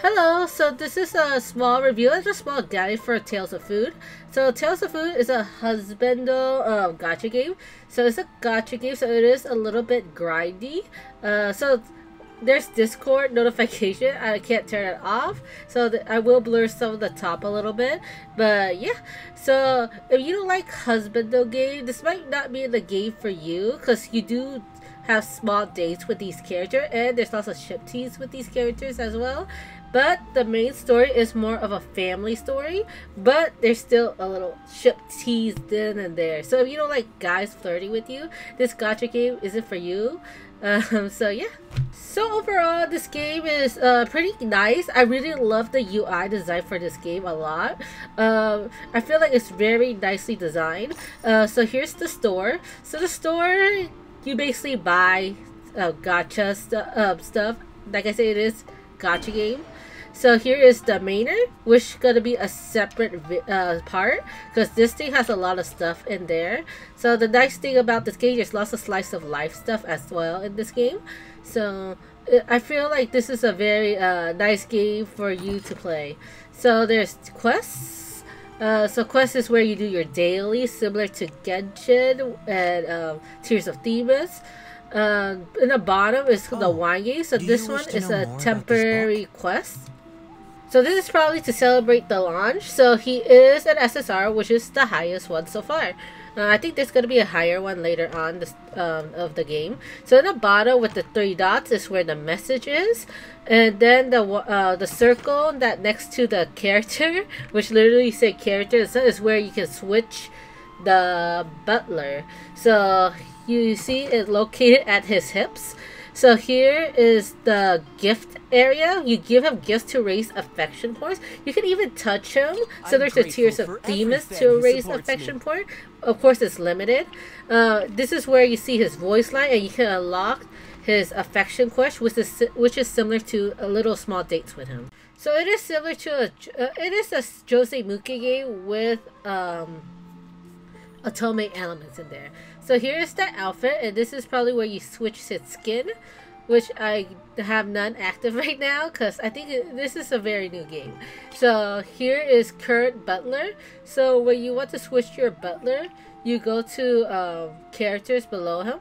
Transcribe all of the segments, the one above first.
Hello, so this is a small review and a small guide for Tales of Food. So Tales of Food is a husbando gacha game. So it's a gacha game, so it is a little bit grindy. So there's Discord notification. I can't turn it off, so I will blur some of the top a little bit. But yeah, so if you don't like husbando game, this might not be the game for you because you do have small dates with these characters, and there's lots of ship teas with these characters as well. But the main story is more of a family story, but there's still a little ship teased in and there. So if you don't like guys flirting with you, this gacha game isn't for you. So yeah. So overall, this game is pretty nice. I really love the UI design for this game a lot. I feel like it's very nicely designed. So here's the store. So the store, you basically buy gacha stuff. Like I said, it is gacha game. So here is the mainer, which is going to be a separate part, because this thing has a lot of stuff in there. So the nice thing about this game, there's lots of slice of life stuff as well in this game. So I feel like this is a very nice game for you to play. So there's quests. So quests is where you do your daily, similar to Genshin and Tears of Thebes. In the bottom is the wine game. So this one is a temporary quest. So this is probably to celebrate the launch. So he is an SSR, which is the highest one so far. I think there's going to be a higher one later on of the game. So in the bottom with the 3 dots is where the message is. And then the circle that next to the character, which literally say character, is where you can switch the butler. So you see it located at his hips. So here is the gift area. You give him gifts to raise affection points. You can even touch him. So there's the Tears of Thebes to raise affection point. Of course, it's limited. This is where you see his voice line, and you can unlock his affection quest, which is similar to a little small dates with him. So it is similar to it is a Jose Muke game with Otome elements in there. So here's the outfit, and this is probably where you switch his skin, which I have none active right now because I think this is a very new game. So here is current butler. So when you want to switch your butler, you go to characters below him.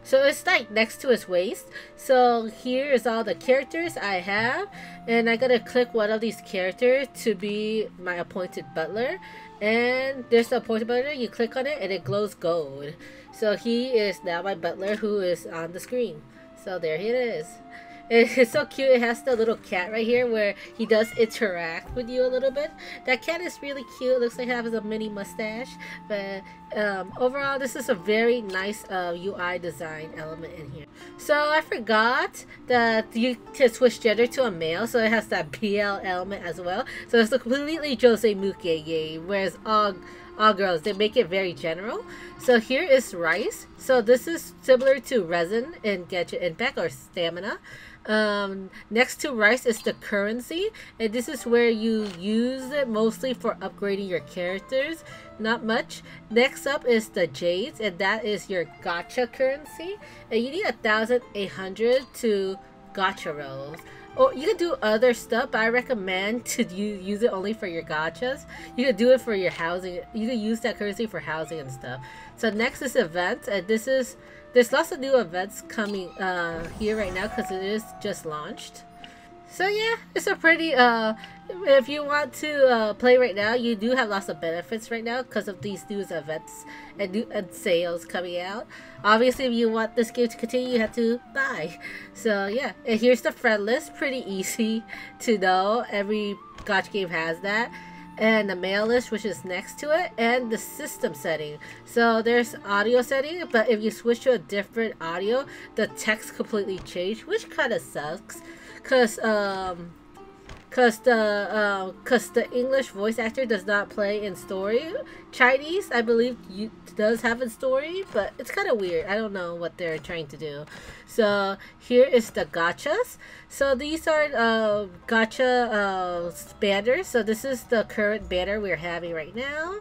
So it's like next to his waist. So here is all the characters I have, and I gotta click one of these characters to be my appointed butler. And there's the appointed butler, you click on it and it glows gold. So he is now my butler who is on the screen. So there he is. It's so cute. It has the little cat right here where he does interact with you a little bit. That cat is really cute. It looks like he has a mini mustache. But overall, this is a very nice UI design element in here. So I forgot that you can switch gender to a male. So it has that BL element as well. So it's a completely Jose Muke game. Whereas all girls, they make it very general. So here is rice. So this is similar to resin in Genshin Impact or stamina. Next to rice is the currency, and this is where you use it mostly for upgrading your characters. Not much. Next up is the jades, and that is your gacha currency, and you need 1,800 to gacha rolls. Or you can do other stuff, but I recommend to use it only for your gachas. You can do it for your housing. You can use that currency for housing and stuff. So next is events, and there's lots of new events coming here right now because it is just launched. So yeah, it's a pretty if you want to play right now, you do have lots of benefits right now because of these new events and sales coming out. Obviously, if you want this game to continue, you have to buy. So yeah, and here's the friend list. Pretty easy to know. Every gacha game has that. And the mail list, which is next to it, and the system setting. So there's audio setting, but if you switch to a different audio, the text completely changed, which kind of sucks. Cause the English voice actor does not play in story. Chinese, I believe, does have a story, but it's kind of weird. I don't know what they're trying to do. So here is the gachas. So these are gacha banners. So this is the current banner we're having right now.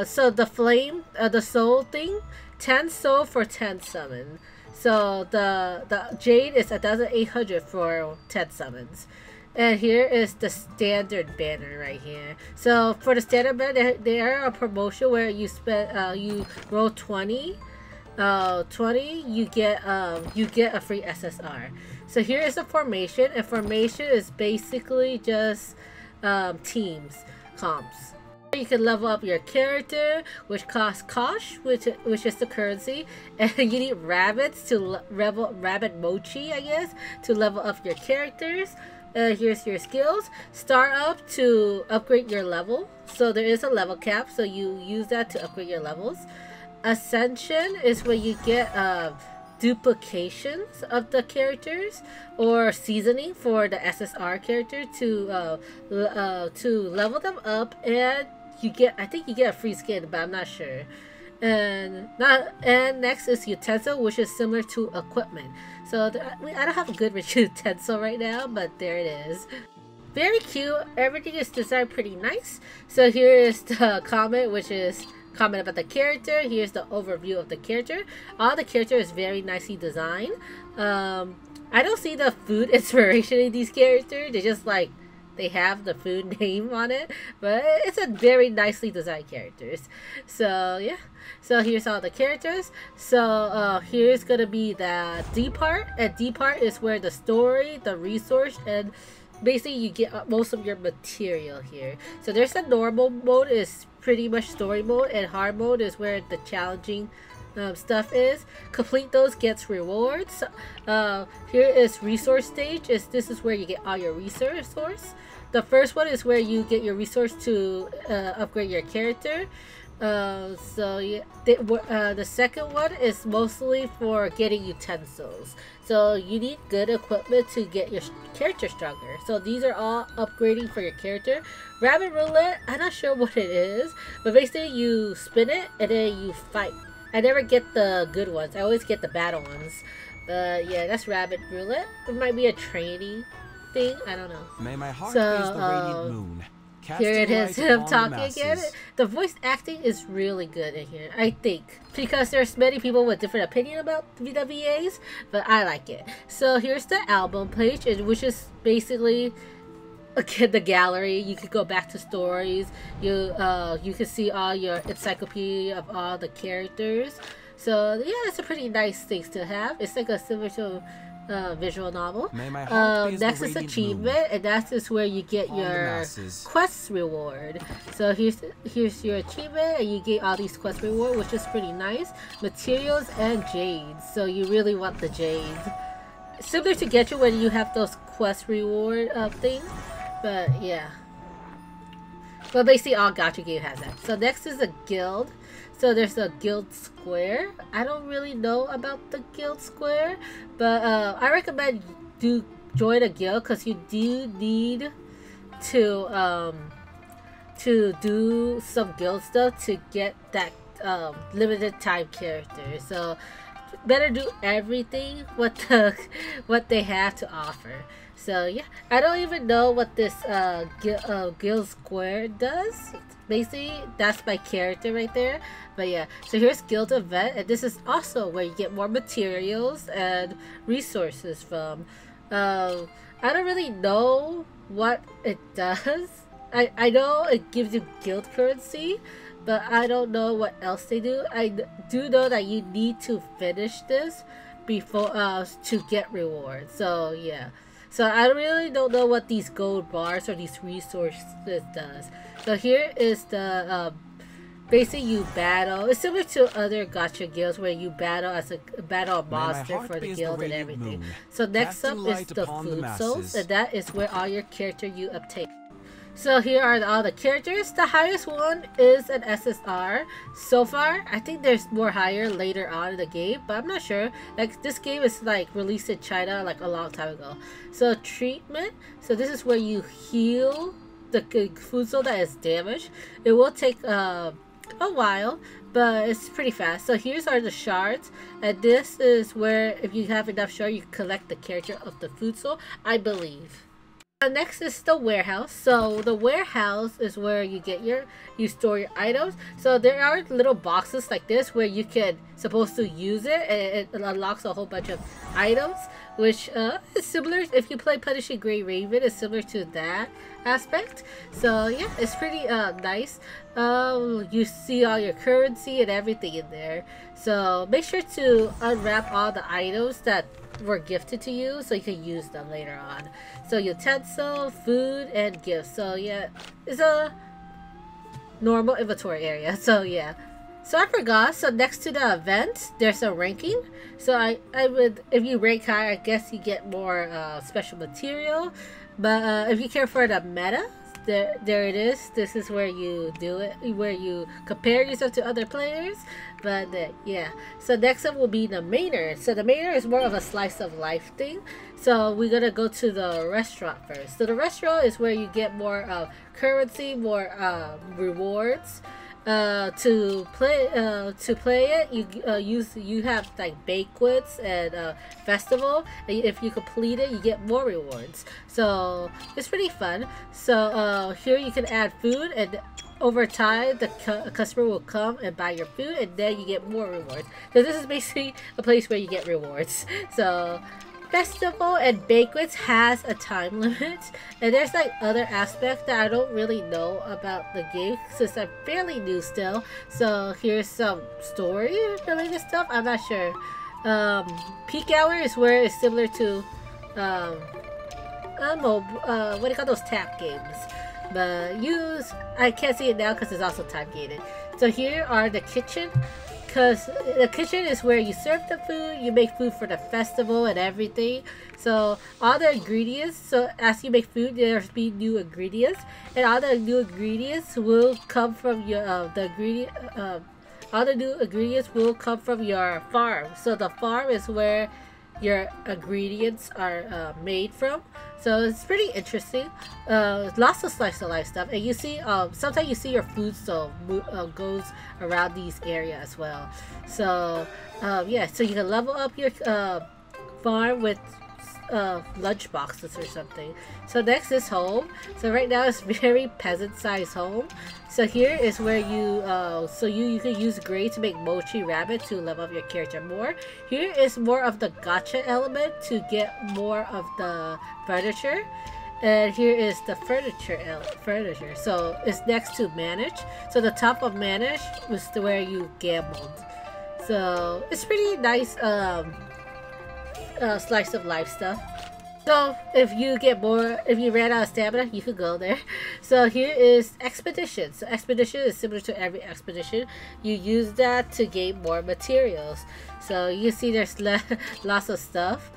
So the flame, the soul thing, 10 soul for 10 summon. So the jade is 1,800 for 10 summons. And here is the standard banner right here. So for the standard banner, there are a promotion where you spend you roll 20, you get a free SSR. So here is the formation, and formation is basically just teams comps. You can level up your character, which costs Kosh, which is the currency, and you need rabbits to rabbit mochi, I guess, to level up your characters. Here's your skills. Star up to upgrade your level. So there is a level cap, so you use that to upgrade your levels. Ascension is where you get duplications of the characters, or seasoning for the SSR character to level them up, and I think you get a free skin, but I'm not sure. And next is utensil, which is similar to equipment. So I don't have a good utensil right now, but there it is. Very cute. Everything is designed pretty nice. So here is the comment, which is comment about the character. Here's the overview of the character. All the character is very nicely designed. I don't see the food inspiration in these characters. They just like, they have the food name on it, but it's a very nicely designed characters. So yeah, so here's all the characters. So here's gonna be the D part, and D part is where the story, the resource, and basically you get most of your material here. So there's a normal mode, is pretty much story mode, and hard mode is where the challenging stuff is. Complete those gets rewards. Here is resource stage. This is where you get all your resource. The first one is where you get your resource to upgrade your character. So yeah, the second one is mostly for getting utensils. So you need good equipment to get your character stronger. So these are all upgrading for your character. Rabbit roulette, I'm not sure what it is, but basically you spin it and then you fight. I never get the good ones. I always get the bad ones. But yeah, that's rabbit roulette. It might be a training thing. I don't know. May my heart is the radiant moon. Here it is, him talking again. The voice acting is really good in here, I think, because there's many people with different opinion about the VAs, but I like it. So here's the album page, which is basically again the gallery. You could go back to stories. You can see all your encyclopedia of all the characters. So yeah, it's a pretty nice thing to have. It's like a similar to visual novel. Next is achievement, and that is where you get your quest reward. So here's your achievement, and you get all these quest reward, which is pretty nice. Materials and jades. So you really want the jades. Similar to Get You when you have those quest reward things, but yeah. But basically all gacha game has that. So next is a guild. So there's a guild square. I don't really know about the guild square, but I recommend do join a guild, because you do need to do some guild stuff to get that limited time character. So better do everything what they have to offer. So yeah, I don't even know what this guild square does. Basically, that's my character right there. But yeah, so here's guild event, and this is also where you get more materials and resources from. I don't really know what it does. I know it gives you guild currency, but I don't know what else they do. I do know that you need to finish this before to get rewards. So yeah. So I really don't know what these gold bars or these resources does. So here is the basically you battle. It's similar to other gacha guilds where you battle as a monster for the guild and everything. So next up is the food souls, and that is where all your character you obtain. So here are all the characters. The highest one is an SSR. So far, I think there's more higher later on in the game, but I'm not sure. Like, this game is like released in China like a long time ago. So treatment. So this is where you heal the food soul that is damaged. It will take a while, but it's pretty fast. So here's are the shards, and this is where if you have enough shards, you collect the character of the food soul, I believe. Next is the warehouse. So the warehouse is where you store your items. So there are little boxes like this where you can supposed to use it, and it unlocks a whole bunch of items, which is similar. If you play Punishing Gray Raven, it's similar to that aspect. So yeah, it's pretty nice. You see all your currency and everything in there. So make sure to unwrap all the items that were gifted to you so you can use them later on. So utensil, food, and gifts. So yeah, it's a normal inventory area. So yeah. So I forgot, so next to the event, there's a ranking. So I would, if you rank high, I guess you get more special material. But if you care for the meta, there it is. This is where you do it, where you compare yourself to other players. But yeah, so next up will be the Manor. So the Manor is more of a slice of life thing. So we're gonna go to the restaurant first. So the restaurant is where you get more currency, more rewards. To play it, you have like banquets and festival, and if you complete it, you get more rewards. So it's pretty fun. So here you can add food, and over time the customer will come and buy your food, and then you get more rewards. So this is basically a place where you get rewards. So festival and banquets has a time limit, and there's like other aspects that I don't really know about the game since I'm fairly new still. So here's some story related stuff. I'm not sure. Peak hour is where it's similar to what do you call those tap games, but I can't see it now because it's also time gated. So here are the kitchen. Because the kitchen is where you serve the food, you make food for the festival and everything. So all the ingredients, so as you make food, there's be new ingredients, and all the new ingredients will come from your all the new ingredients will come from your farm. So the farm is where your ingredients are made from. So it's pretty interesting. Lots of slice of life stuff, and you see sometimes you see your food so goes around these areas as well. So yeah, so you can level up your farm with lunch boxes or something. So next is home. So right now it's very peasant sized home. So here is where you you can use gray to make mochi rabbit to level up your character more. Here is more of the gacha element to get more of the furniture. And here is the furniture. So it's next to manage. So the top of manage was where you gambled. So it's pretty nice slice of life stuff. So if you ran out of stamina, you could go there. So here is expedition. So expedition is similar to every expedition. You use that to gain more materials. So you see there's lots of stuff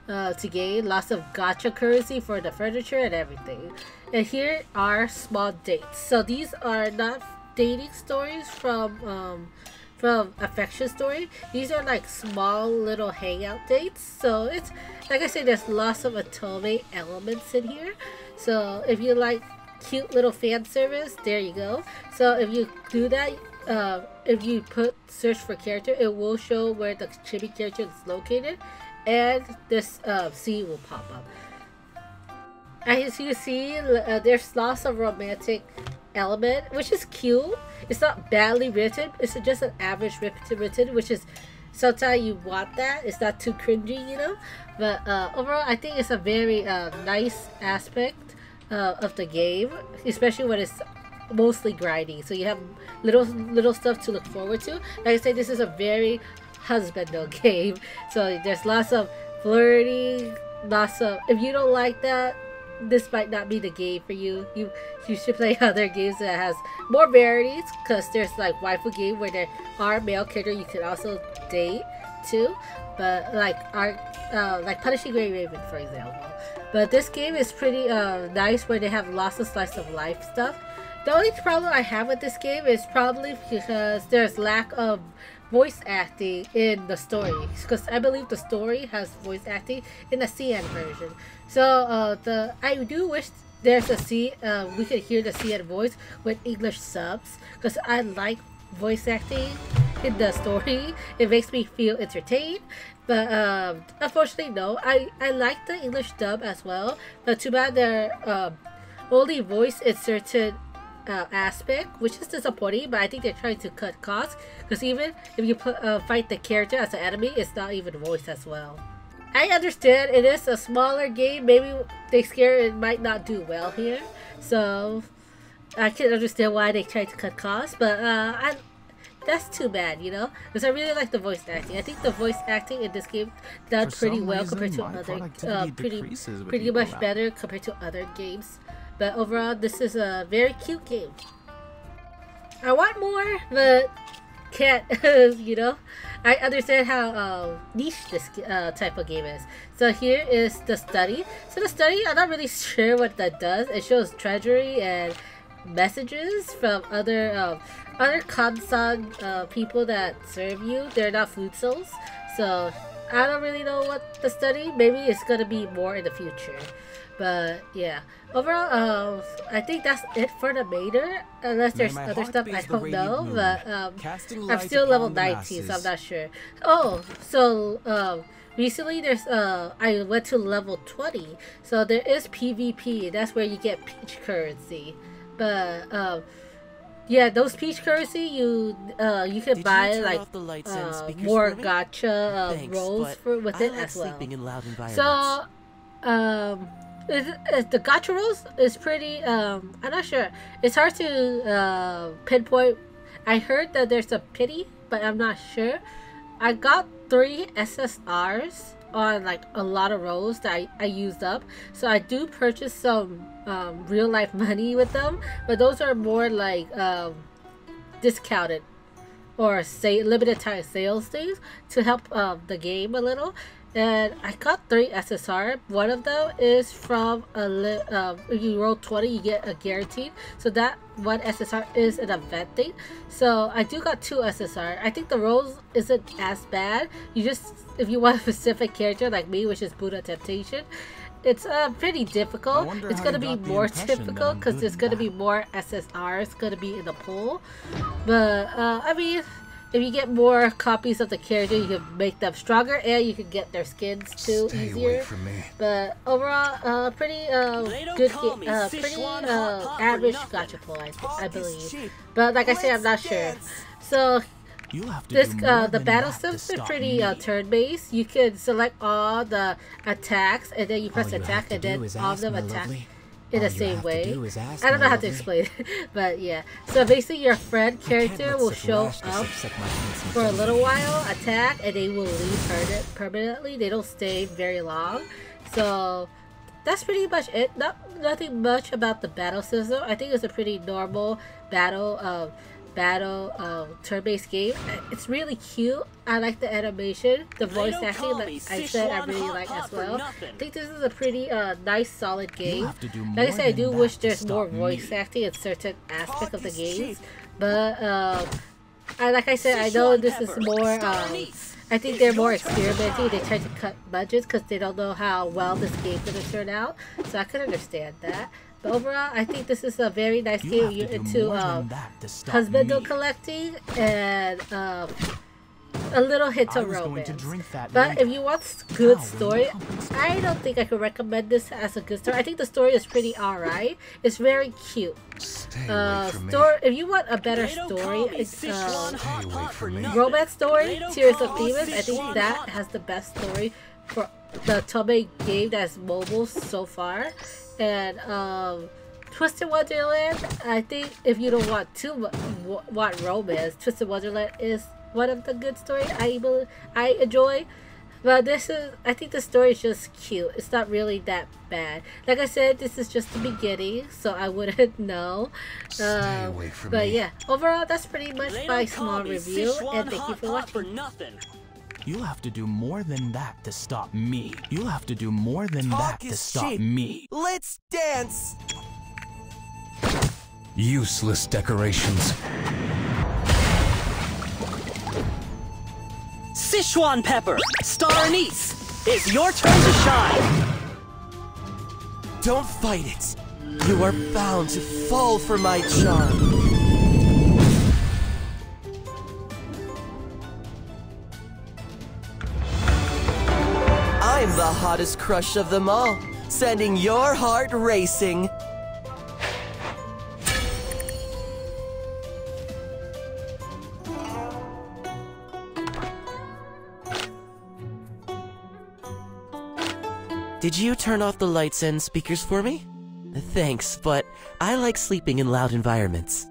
to gain, lots of gacha currency for the furniture and everything. And here are small dates. So these are not dating stories from affection story. These are like small little hangout dates. So it's like I said, there's lots of otome elements in here. So if you like cute little fan service, there you go. So if you do that, if you put search for character, it will show where the chibi character is located, and this scene will pop up. As you see, there's lots of romantic element, which is cute. It's not badly written, it's just an average written, which is sometimes you want that. It's not too cringy, you know. But overall, I think it's a very nice aspect of the game, especially when it's mostly grinding. So you have little stuff to look forward to. Like I said, this is a very husbando game. So there's lots of flirting, lots of. If you don't like that, this might not be the game for you. You should play other games that has more varieties, because there's like waifu game where there are male characters you can also date too, but like Punishing Gray Raven, for example. But this game is pretty nice, where they have lots of slice of life stuff. The only problem I have with this game is probably because there's lack of voice acting in the story, because I believe the story has voice acting in the CN version. So I do wish there's we could hear the CN voice with English subs, because I like voice acting in the story. It makes me feel entertained. But unfortunately, no. I like the English dub as well, but too bad they're only voice in certain aspect, which is disappointing. But I think they're trying to cut costs, because even if you fight the character as an enemy, it's not even voiced as well. I understand it is a smaller game. Maybe they scare it might not do well here. So I can understand why they try to cut costs. But that's too bad, you know? Because I really like the voice acting. I think the voice acting in this game done pretty well compared to other, pretty much better compared to other games. But overall, this is a very cute game. I want more, but can't, you know? I understand how niche this type of game is. So here is the study. So the study, I'm not really sure what that does. It shows treasury and messages from other Kansan people that serve you. They're not food souls. So I don't really know what the study. Maybe it's gonna be more in the future. But yeah, overall, I think that's it for the Mater. Unless there's other stuff I don't know. But I'm still level 19, so I'm not sure. Oh, so recently there's I went to level 20, so there is PvP. That's where you get peach currency. But yeah, those peach currency you can buy like more gacha roles with it as well. So the gacha rolls is pretty I'm not sure. It's hard to pinpoint. I heard that there's a pity, but I'm not sure. I got 3 SSRs on like a lot of rolls that I used up, so I do purchase some real life money with them, but those are more like discounted or say limited time sales things to help the game a little. And I got 3 SSR. One of them is from if you roll 20, you get a guaranteed. So that one SSR is an event thing. So I do got 2 SSR. I think the rolls isn't as bad. You just, if you want a specific character like me, which is Buddha Temptation, it's pretty difficult. It's gonna be more difficult because there's gonna be more SSRs gonna be in the pool. But I mean, if you get more copies of the character, you can make them stronger and you can get their skins too easier. But overall, pretty good game, pretty average gacha pull, I believe. But like I said, I'm not sure. So this the battle systems are pretty turn-based. You can select all the attacks and then you press attack and then all of them attack in the same way. I don't know how to explain it, but yeah. So basically your friend character will show up for a little while, attack, and they will leave permanently. They don't stay very long. So that's pretty much it. Nothing much about the battle system. I think it's a pretty normal battle turn-based game. It's really cute. I like the animation, the voice acting, like I said, I really like as well. I think this is a pretty nice, solid game. Like I said, I do wish there's more voice acting in certain aspects of the games, but like I said, I know this is more I think they're more experimenting. They try to cut budgets because they don't know how well this game's gonna turn out, so I can understand that. But overall, I think this is a very nice game. You're into husbando collecting and a little hint of romance. But if you want good story, I don't think I could recommend this as a good story. I think the story is pretty alright. It's very cute. If you want a better story, it's romance story, Tears of Demons. I think that has the best story for the Tomei game that's mobile so far. And Twisted Wonderland, I think if you don't want romance, Twisted Wonderland is one of the good stories I enjoy. But I think the story is just cute. It's not really that bad. Like I said, this is just the beginning, so I wouldn't know. But yeah, overall, that's pretty much my small review, and thank you for watching. You'll have to do more than that to stop me. You'll have to do more than that to stop me. Let's dance! Useless decorations. Sichuan pepper, star anise, it's your turn to shine. Don't fight it. You are bound to fall for my charm. I'm the hottest crush of them all, sending your heart racing. Did you turn off the lights and speakers for me? Thanks, but I like sleeping in loud environments.